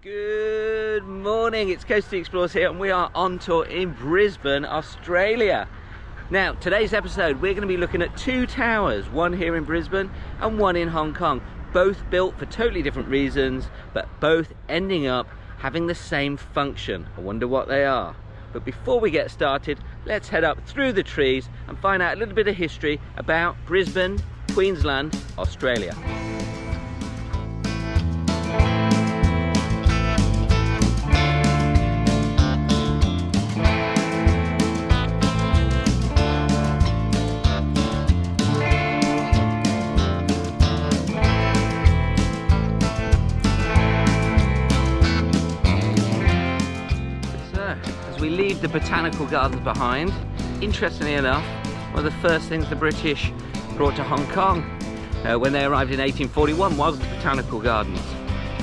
Good morning, it's Coastal Explorers here and we are on tour in Brisbane, Australia. Now, today's episode we're going to be looking at two towers, one here in Brisbane and one in Hong Kong. Both built for totally different reasons, but both ending up having the same function. I wonder what they are. But before we get started, let's head up through the trees and find out a little bit of history about Brisbane, Queensland, Australia. We leave the botanical gardens behind. Interestingly enough, one of the first things the British brought to Hong Kong when they arrived in 1841 was the botanical gardens.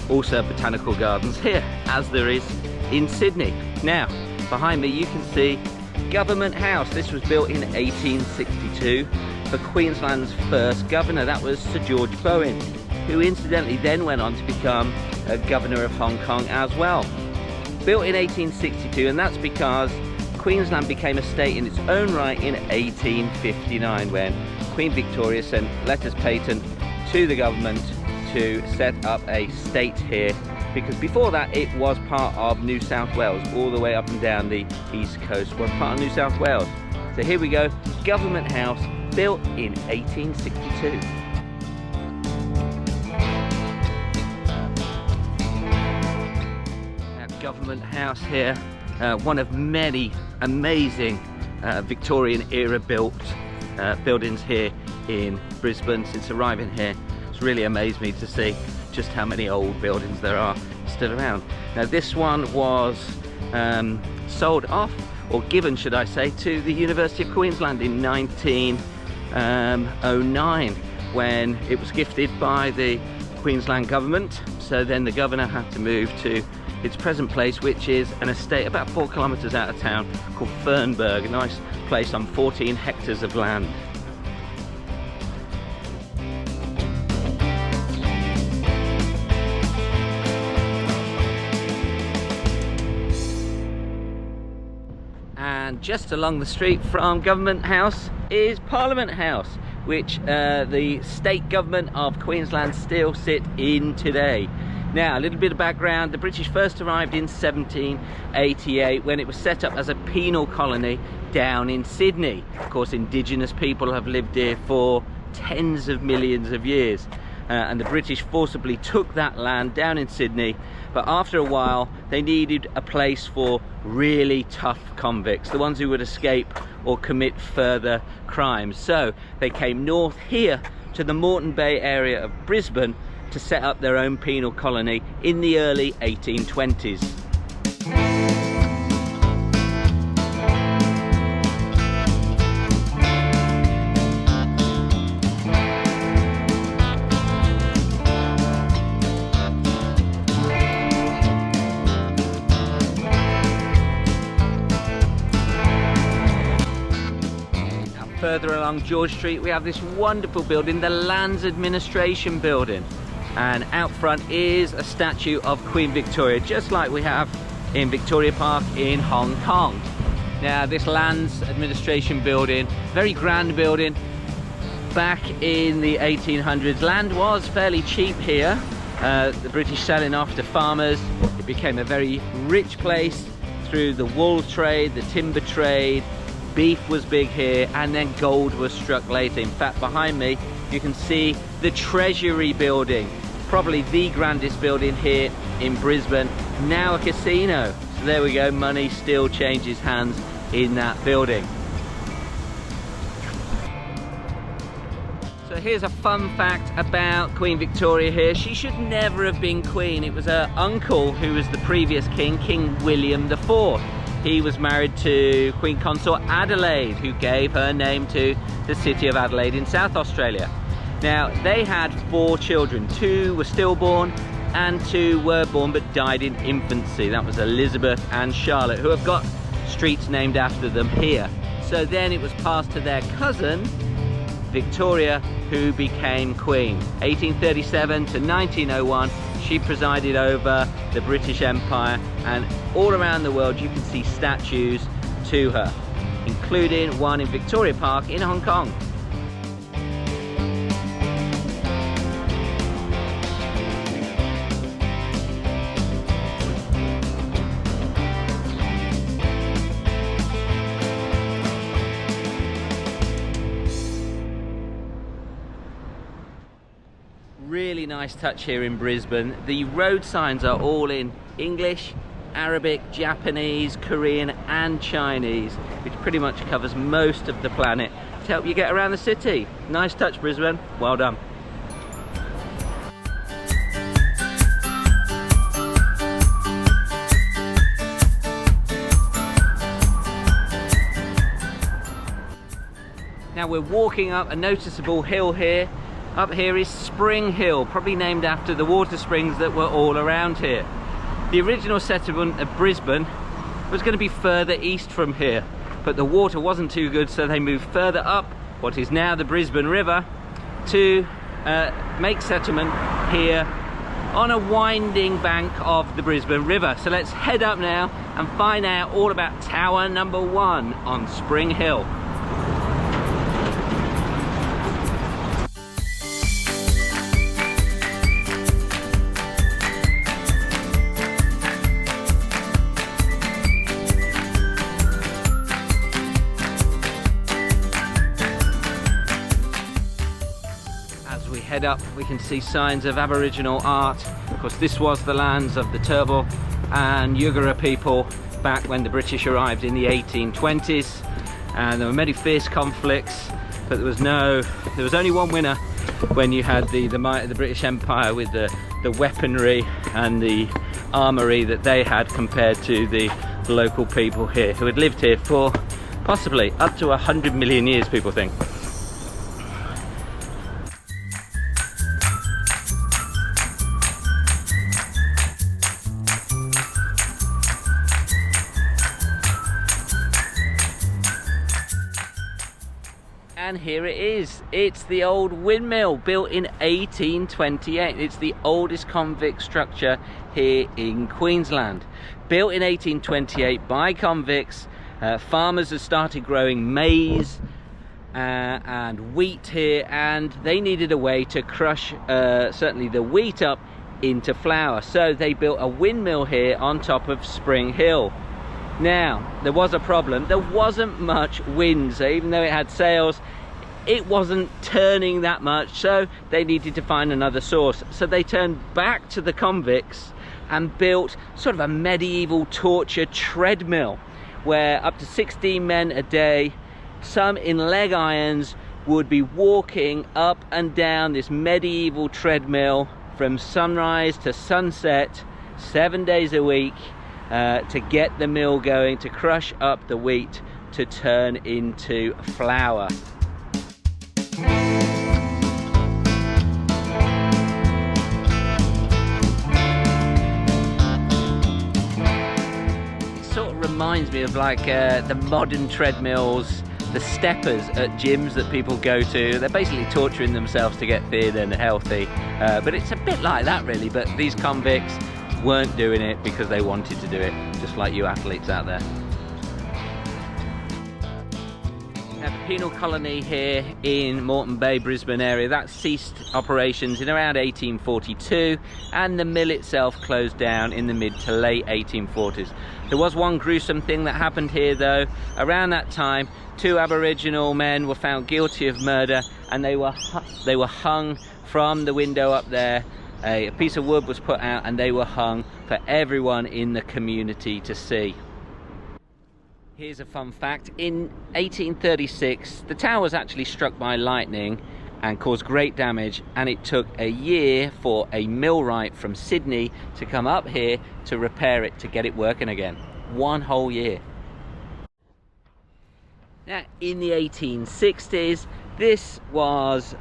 Also botanical gardens here, as there is in Sydney. Now, behind me you can see Government House. This was built in 1862 for Queensland's first governor. That was Sir George Bowen, who incidentally then went on to become a Governor of Hong Kong as well. Built in 1862, and that's because Queensland became a state in its own right in 1859 when Queen Victoria sent letters patent to the government to set up a state here, because before that it was part of New South Wales, all the way up and down the east coast was part of New South Wales. So here we go, Government House, built in 1862. Government House here, one of many amazing Victorian era built buildings here in Brisbane. Since arriving here, it's really amazed me to see just how many old buildings there are still around. Now this one was sold off, or given should I say, to the University of Queensland in 1909 when it was gifted by the Queensland government. So then the governor had to move to its present place, which is an estate about 4 kilometres out of town called Fernburg, a nice place on 14 hectares of land. And just along the street from Government House is Parliament House, which the state government of Queensland still sit in today. Now, a little bit of background. The British first arrived in 1788 when it was set up as a penal colony down in Sydney. Of course, indigenous people have lived here for tens of millions of years. And the British forcibly took that land down in Sydney, but after a while they needed a place for really tough convicts, the ones who would escape or commit further crimes. So they came north here to the Moreton Bay area of Brisbane to set up their own penal colony in the early 1820s. Now, further along George Street we have this wonderful building, the Lands Administration Building. And out front is a statue of Queen Victoria, just like we have in Victoria Park in Hong Kong. Now this Lands Administration Building, very grand building. Back in the 1800s, land was fairly cheap here. The British selling off to farmers. It became a very rich place through the wool trade, the timber trade. Beef was big here, and then gold was struck later. In fact, behind me you can see the Treasury Building, probably the grandest building here in Brisbane, now a casino. So there we go, money still changes hands in that building. So here's a fun fact about Queen Victoria here. She should never have been queen. It was her uncle who was the previous king, King William IV. He was married to Queen Consort Adelaide, who gave her name to the city of Adelaide in South Australia. Now, they had 4 children. 2 were stillborn and 2 were born but died in infancy. That was Elizabeth and Charlotte, who have got streets named after them here. So then it was passed to their cousin, Victoria, who became queen. 1837 to 1901, She presided over the British Empire, and all around the world you can see statues to her, including one in Victoria Park in Hong Kong. Really nice touch here in Brisbane. The road signs are all in English, Arabic, Japanese, Korean and Chinese, which pretty much covers most of the planet to help you get around the city. Nice touch, Brisbane. Well done. Now we're walking up a noticeable hill here. Up here is Spring Hill, probably named after the water springs that were all around here. The original settlement of Brisbane was going to be further east from here, but the water wasn't too good, so they moved further up what is now the Brisbane River to make settlement here on a winding bank of the Brisbane River. So let's head up now and find out all about Tower number 1 on Spring Hill. Head up, we can see signs of Aboriginal art. Of course, this was the lands of the Turrbal and Yugara people back when the British arrived in the 1820s, and there were many fierce conflicts, but there was only one winner when you had the might of the British Empire with the weaponry and the armoury that they had compared to the local people here, who had lived here for possibly up to 100 million years, people think. And here it is. It's the old windmill, built in 1828. It's the oldest convict structure here in Queensland. Built in 1828 by convicts. Farmers had started growing maize and wheat here, and they needed a way to crush certainly the wheat up into flour. So they built a windmill here on top of Spring Hill. Now, there was a problem. There wasn't much wind, so even though it had sails, it wasn't turning that much, so they needed to find another source. So they turned back to the convicts and built sort of a medieval torture treadmill, where up to 16 men a day, some in leg irons, would be walking up and down this medieval treadmill from sunrise to sunset, 7 days a week, to get the mill going, to crush up the wheat to turn into flour. It sort of reminds me of like the modern treadmills, the steppers at gyms that people go to. They're basically torturing themselves to get thin and healthy, but it's a bit like that really. But these convicts weren't doing it because they wanted to do it, just like you athletes out there. Now, the penal colony here in Moreton Bay, Brisbane area, that ceased operations in around 1842, and the mill itself closed down in the mid to late 1840s. There was one gruesome thing that happened here though. Around that time, 2 Aboriginal men were found guilty of murder, and they were hung from the window up there. A piece of wood was put out and they were hung for everyone in the community to see. Here's a fun fact. In 1836, the tower was actually struck by lightning and caused great damage, and it took a year for a millwright from Sydney to come up here to repair it, to get it working again. 1 whole year. Now, in the 1860s, this was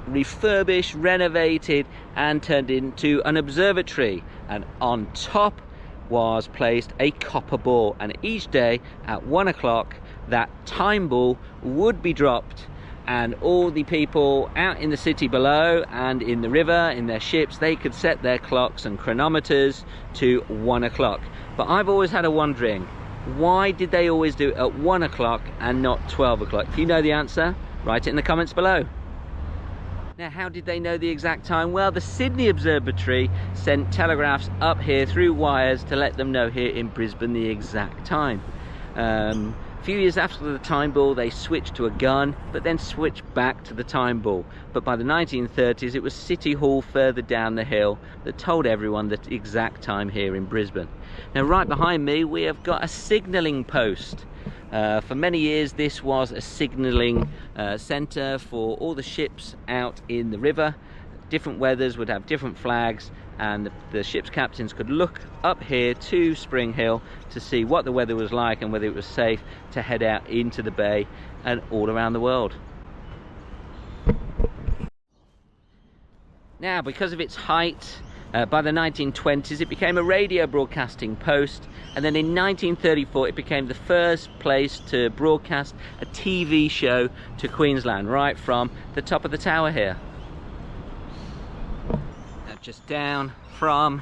refurbished, renovated and turned into an observatory, and on top was placed a copper ball, and each day at 1 o'clock that time ball would be dropped and all the people out in the city below and in the river in their ships, they could set their clocks and chronometers to 1 o'clock. But I've always had a wondering, why did they always do it at 1 o'clock and not 12 o'clock? If you know the answer, write it in the comments below. Now, how did they know the exact time? Well, the Sydney Observatory sent telegraphs up here through wires to let them know here in Brisbane the exact time. A few years after the time ball, they switched to a gun, but then switched back to the time ball. But by the 1930s, it was City Hall further down the hill that told everyone the exact time here in Brisbane. Now, right behind me, we have got a signalling post. For many years, this was a signalling centre for all the ships out in the river. Different weathers would have different flags, and the ship's captains could look up here to Spring Hill to see what the weather was like and whether it was safe to head out into the bay and all around the world. Now, because of its height, by the 1920s it became a radio broadcasting post, and then in 1934 it became the first place to broadcast a TV show to Queensland, right from the top of the tower here. Just down from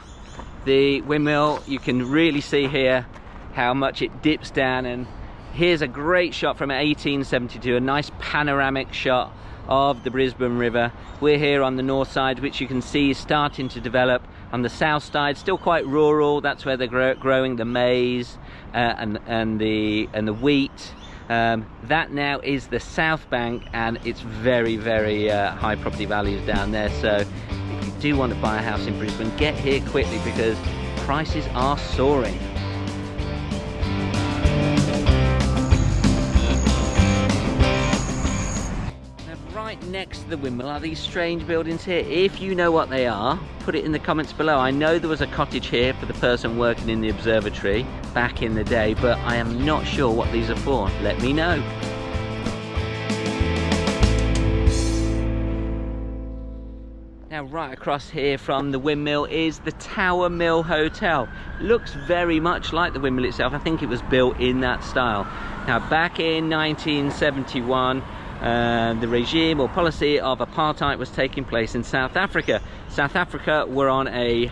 the windmill, you can really see here how much it dips down, and here's a great shot from 1872, a nice panoramic shot of the Brisbane River. We're here on the north side, which you can see is starting to develop. On the south side, still quite rural, that's where they're growing the maize and the wheat. That now is the south bank, and it's very high property values down there. So if you do want to buy a house in Brisbane, get here quickly because prices are soaring. Now, right next to the windmill are these strange buildings here. If you know what they are, put it in the comments below. I know there was a cottage here for the person working in the observatory back in the day, but I am not sure what these are for. Let me know. Now, right across here from the windmill is the Tower Mill Hotel. Looks very much like the windmill itself. I think it was built in that style. Now, back in 1971, the regime or policy of apartheid was taking place in South Africa. South Africa were on a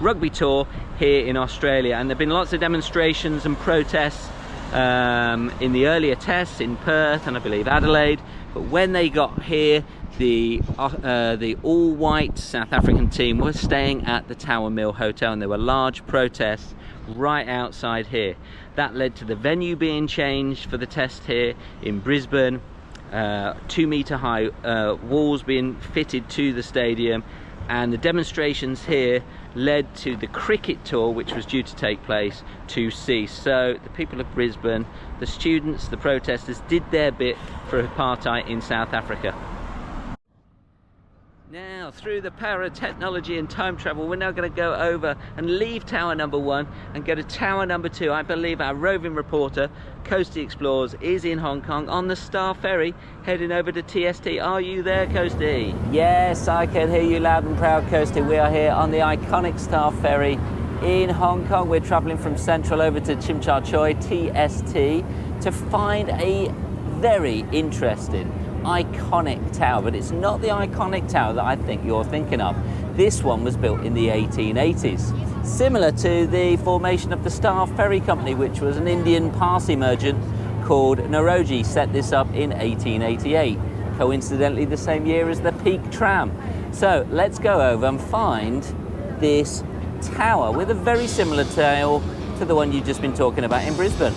rugby tour here in Australia, and there have been lots of demonstrations and protests in the earlier tests in Perth and I believe Adelaide. But when they got here, the all-white South African team was staying at the Tower Mill Hotel, and there were large protests right outside here. That led to the venue being changed for the test here in Brisbane, 2-metre high walls being fitted to the stadium, and the demonstrations here led to the cricket tour, which was due to take place, to cease. So the people of Brisbane, the students, the protesters, did their bit for apartheid in South Africa. Now, through the power of technology and time travel, we're now going to go over and leave Tower number 1 and go to Tower number 2. I believe our roving reporter, Coastie Explores, is in Hong Kong on the Star Ferry, heading over to TST. Are you there, Coastie? Yes, I can hear you loud and proud, Coastie. We are here on the iconic Star Ferry in Hong Kong. We're travelling from Central over to Tsim Sha Tsui, TST, to find a very interesting iconic tower, but it's not the iconic tower that I think you're thinking of. This one was built in the 1880s, similar to the formation of the Star Ferry Company, which was an Indian Parsi merchant called Nauroji set this up in 1888, coincidentally the same year as the Peak Tram. So let's go over and find this tower with a very similar tale to the one you've just been talking about in Brisbane.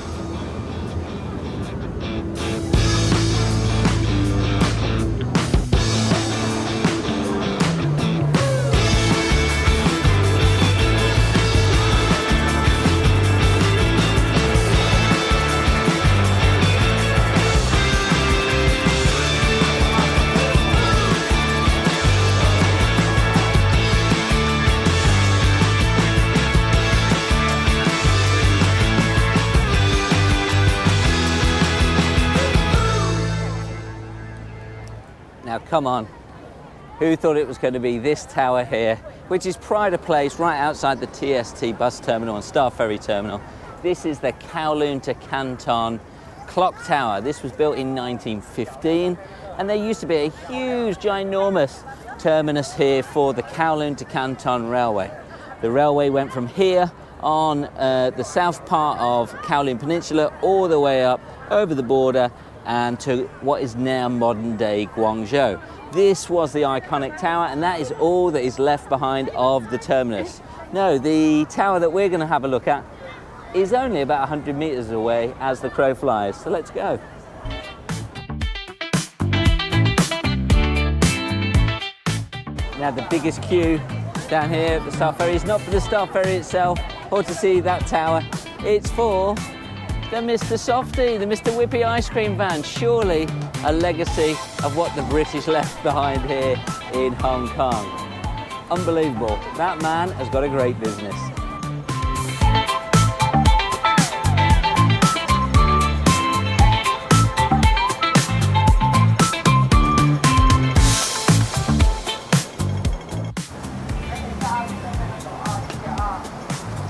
Now come on, who thought it was going to be this tower here, which is pride of place right outside the TST bus terminal and Star Ferry terminal. This is the Kowloon to Canton clock tower. This was built in 1915. And there used to be a huge, ginormous terminus here for the Kowloon to Canton Railway. The railway went from here on the south part of Kowloon Peninsula all the way up over the border and to what is now modern day Guangzhou. This was the iconic tower, and that is all that is left behind of the terminus. No, the tower that we're going to have a look at is only about 100 meters away as the crow flies. So let's go. Now the biggest queue down here at the Star Ferry is not for the Star Ferry itself or to see that tower. It's for the Mr. Softy, the Mr. Whippy ice cream van. Surely a legacy of what the British left behind here in Hong Kong. Unbelievable. That man has got a great business.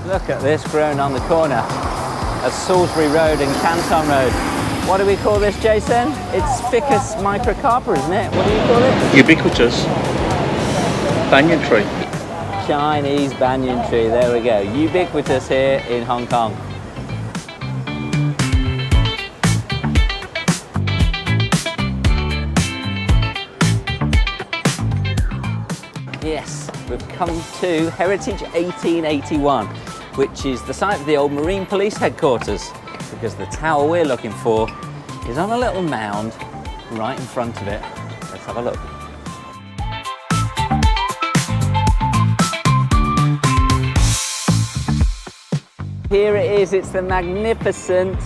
Look at this grown on the corner of Salisbury Road and Canton Road. What do we call this, Jason? It's Ficus microcarpa, isn't it? What do you call it? Ubiquitous banyan tree. Chinese banyan tree, there we go. Ubiquitous here in Hong Kong. Yes, we've come to Heritage 1881, which is the site of the old Marine Police headquarters, because the tower we're looking for is on a little mound right in front of it. Let's have a look. Here it is, it's the magnificent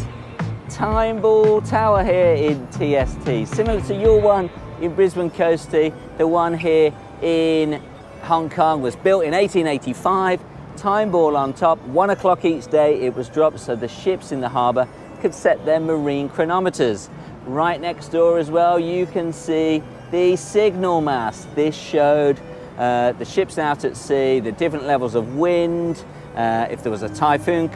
Time Ball Tower here in TST. Similar to your one in Brisbane Coastie, the one here in Hong Kong was built in 1885. Time ball on top, 1 o'clock each day it was dropped so the ships in the harbour could set their marine chronometers. Right next door as well you can see the signal mast. This showed the ships out at sea, the different levels of wind. If there was a typhoon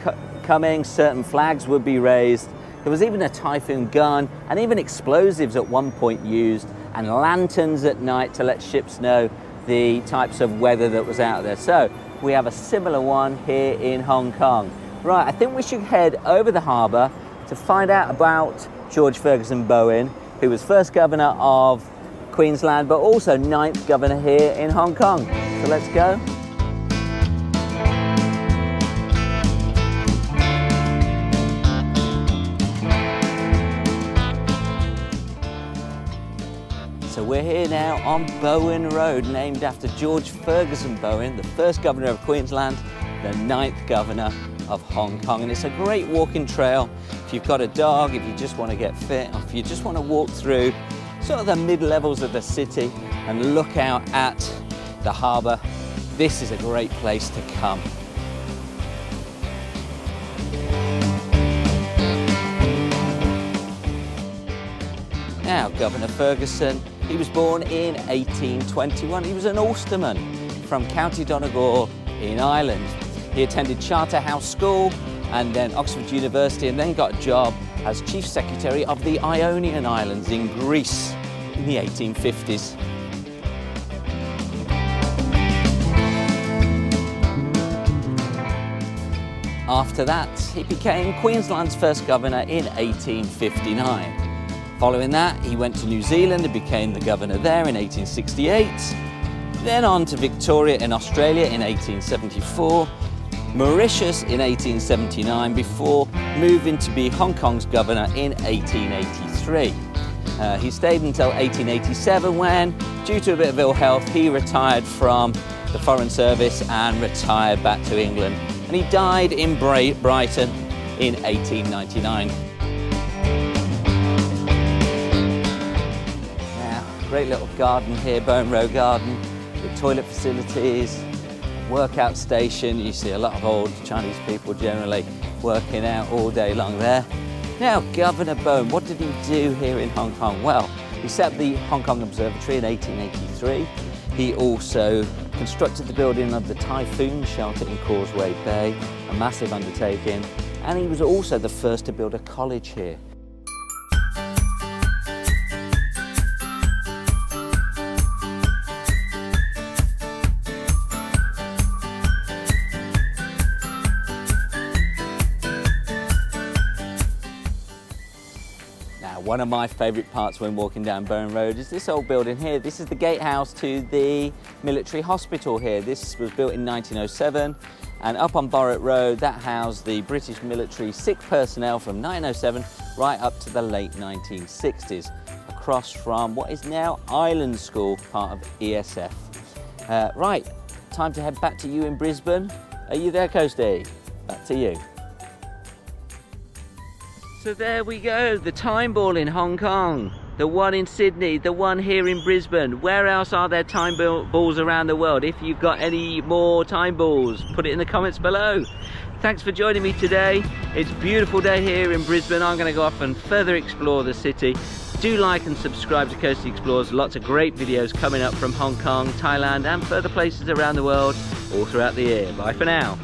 coming, certain flags would be raised. There was even a typhoon gun and even explosives at one point used, and lanterns at night to let ships know the types of weather that was out there. So we have a similar one here in Hong Kong. Right, I think we should head over the harbour to find out about George Ferguson Bowen, who was first governor of Queensland, but also 9th governor here in Hong Kong. So let's go. So we're here now on Bowen Road, named after George Ferguson Bowen, the first governor of Queensland, the 9th governor of Hong Kong. And it's a great walking trail if you've got a dog, if you just want to get fit, or if you just want to walk through sort of the mid-levels of the city and look out at the harbour. This is a great place to come. Now, Governor Ferguson, he was born in 1821. He was an Ulsterman from County Donegal in Ireland. He attended Charterhouse School and then Oxford University, and then got a job as Chief Secretary of the Ionian Islands in Greece in the 1850s. After that, he became Queensland's first governor in 1859. Following that, he went to New Zealand and became the governor there in 1868. Then on to Victoria in Australia in 1874, Mauritius in 1879, before moving to be Hong Kong's governor in 1883. He stayed until 1887 when, due to a bit of ill health, he retired from the Foreign Service and retired back to England. And he died in Brighton in 1899. Great little garden here, Bowen Road Garden, with toilet facilities, workout station. You see a lot of old Chinese people generally working out all day long there. Now, Governor Bowen, what did he do here in Hong Kong? Well, he set up the Hong Kong Observatory in 1883. He also constructed the building of the Typhoon Shelter in Causeway Bay, a massive undertaking, and he was also the first to build a college here. one of my favourite parts when walking down Bowen Road is this old building here. This is the gatehouse to the military hospital here. This was built in 1907, and up on Borrett Road that housed the British military sick personnel from 1907 right up to the late 1960s, across from what is now Island School, part of ESF. Right, time to head back to you in Brisbane. Are you there, Coastie? Back to you. So there we go, the time ball in Hong Kong, the one in Sydney, the one here in Brisbane. Where else are there time balls around the world? If you've got any more time balls, put it in the comments below. Thanks for joining me today. It's a beautiful day here in Brisbane. I'm going to go off and further explore the city. Do like and subscribe to Coastie Explores. Lots of great videos coming up from Hong Kong, Thailand and further places around the world all throughout the year. Bye for now.